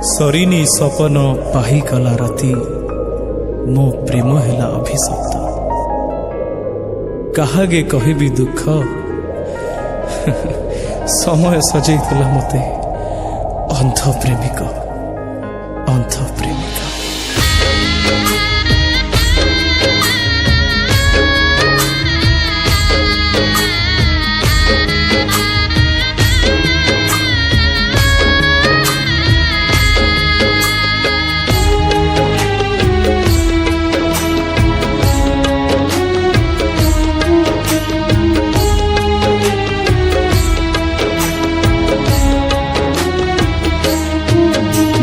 सरीनी सपन पाही कला राती मो प्रेम हेला अभिशप्त काहागे कहबी दुख समय सजैला मते अंध प्रेमिका अंध प्रेमिका।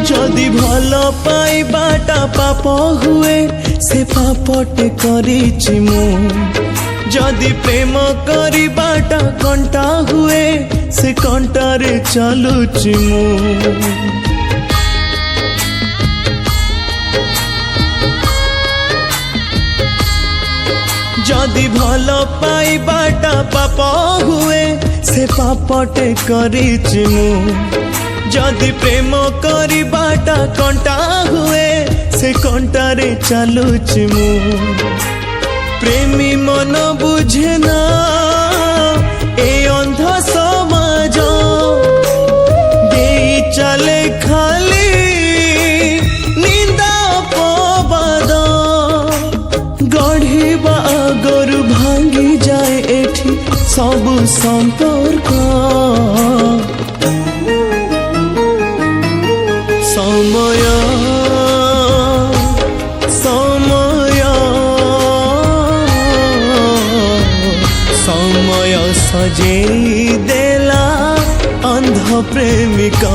जदि भल पाइबाटा पाप हुए से पापटे करिछि मु जदि प्रेम करिबाटा कंटा हुए से कंटारे चलुछि मु। जदि भल पाइबाटा पाप हुए से पापटे करिछि मु जदि प्रेम करिबाटा कंटा हुए से कंटारे चलुछि मु। प्रेमी मन बुझे ना ए अंध समाज देई चले खाली निंदा अपवाद गढ़िबा आगरु भांगी जाए एठी सबु संपर्क। समय समय समय सजेई देला अंध प्रेमिका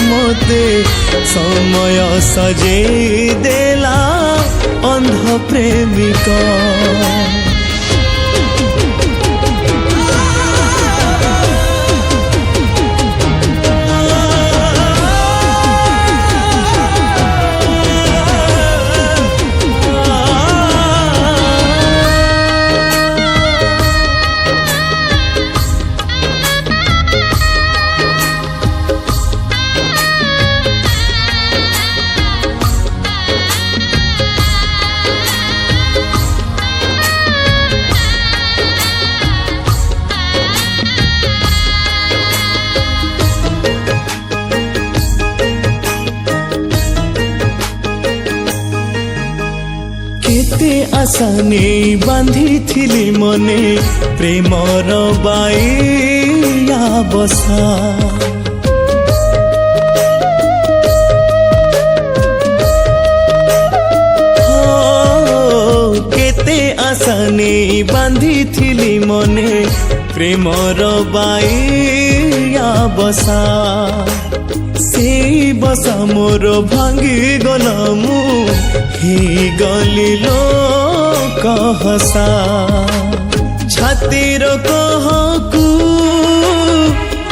मते समय सजेई देला अंध प्रेमिका। केते आशा नहीं बांधी थिली मने प्रेमर बाइया बसा केते आशा नहीं बांधी थिली मने प्रेमर बाइया बसा से बसा मोर भांगी गला मु ही गली लोक हसा छातीर कहकु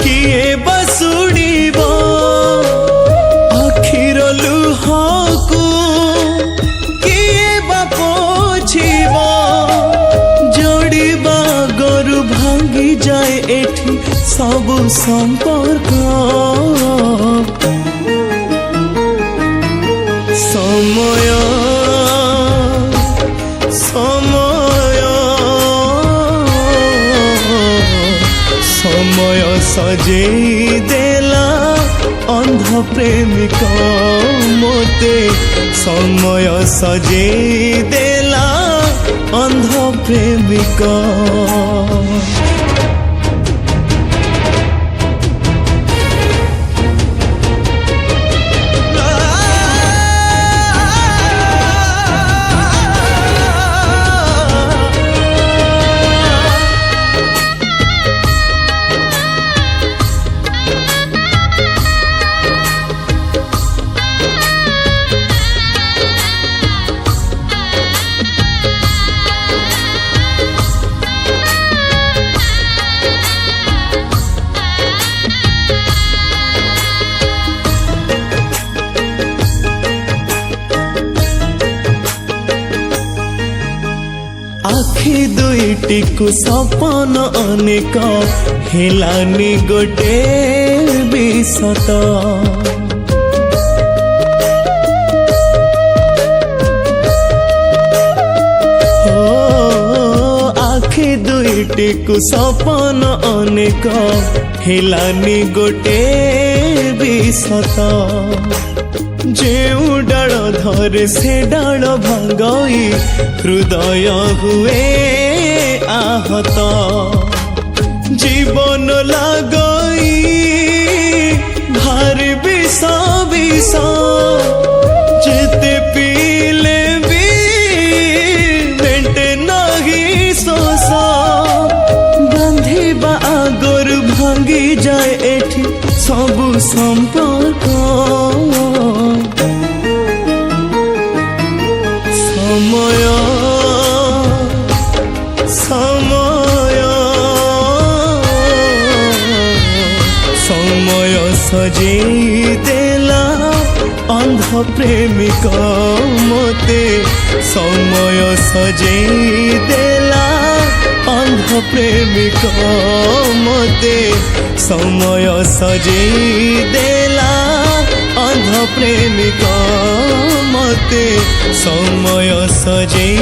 किए बसुड़ीब आखिर लुहकु किए बापोछिब जोड़ीबा गरु भांगी जाए एठी सबु संपर्क। समय समय समय सजेई देला अंध प्रेमिका मोते समय सजेई देला अंध प्रेमिका। आखि दुईटी को सपन अनेक हेलानी गोटे विसत ମିନିଟକୁ ସପନ ଅନେକ ହେଲାନି ଗୋଟେ ବି ସତ ଯେଉଁ ଡାଳ ଧରେ ସେ ଡାଳ ଭାଙ୍ଗଇ ହୃଦୟ ହୁଏ ଆହତ জীবন লাগই ভার বিষ বিষ যেতে পিলে বি মেটে নাহি শোষ বাঁধিবা আগর ভাঙ্গি যায় এঠি সবু সম্পর্ক সময় সময় সময় সজেই দেলা অন্ধ প্রেমিক মতে সময় সজেই দেলা অন্ধ প্রেমিক মতে সময় সজেই দেলা অন্ধ প্রেমিক মতে সময় সজেই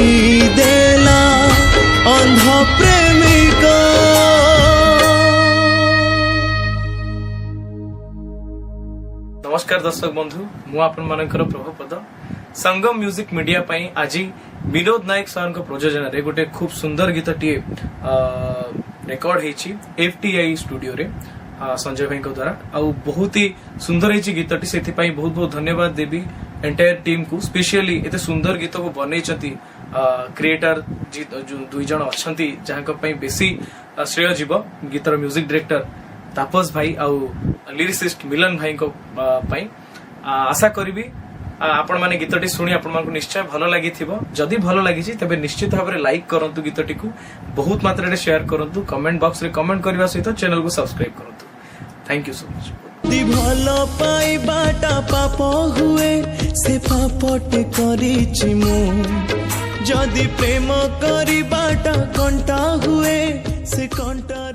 দেলা অন্ধ প্রেমিক। नमस्कार दर्शक बंधु मु आपण मानकर प्रभुपद संगम म्यूजिक मीडिया पई आज विनोद नायक सर प्रयोजन रे गोटे खूब सुंदर गीत टी रेकॉर्ड हेची एफटीआई स्टूडियो रे संजय भाई द्वारा आ बहुत ही सुंदर हेची गीत टी सेति पई बहुत बहुत धन्यवाद देबी एंटायर टीम को स्पेशली एते सुंदर गीत को बनै छथि क्रिएटर जो दुई जण अछंती जहां पई बेसी श्रेय जीव गीतर म्यूजिक डायरेक्टर तापस भाई आउ लिरिसिस्ट मिलन भाई को पाई आशा करी आपण माने गीतटी शुणी आपण मानक निश्चय भलो लागि थिबो जदी भलो लागि छि तबे निश्चित भाबरे लाइक करंतु गीतटी को बहुत मात्रा रे शेयर करंतु कमेंट बॉक्स रे कमेंट करबा सहित चैनल को सब्सक्राइब करंतु थैंक यू सो मच। दी भलो पाइबाटा पाप हुए से पापटे करिछि मु जदी प्रेम करिबाटा कंटा हुए से कंटा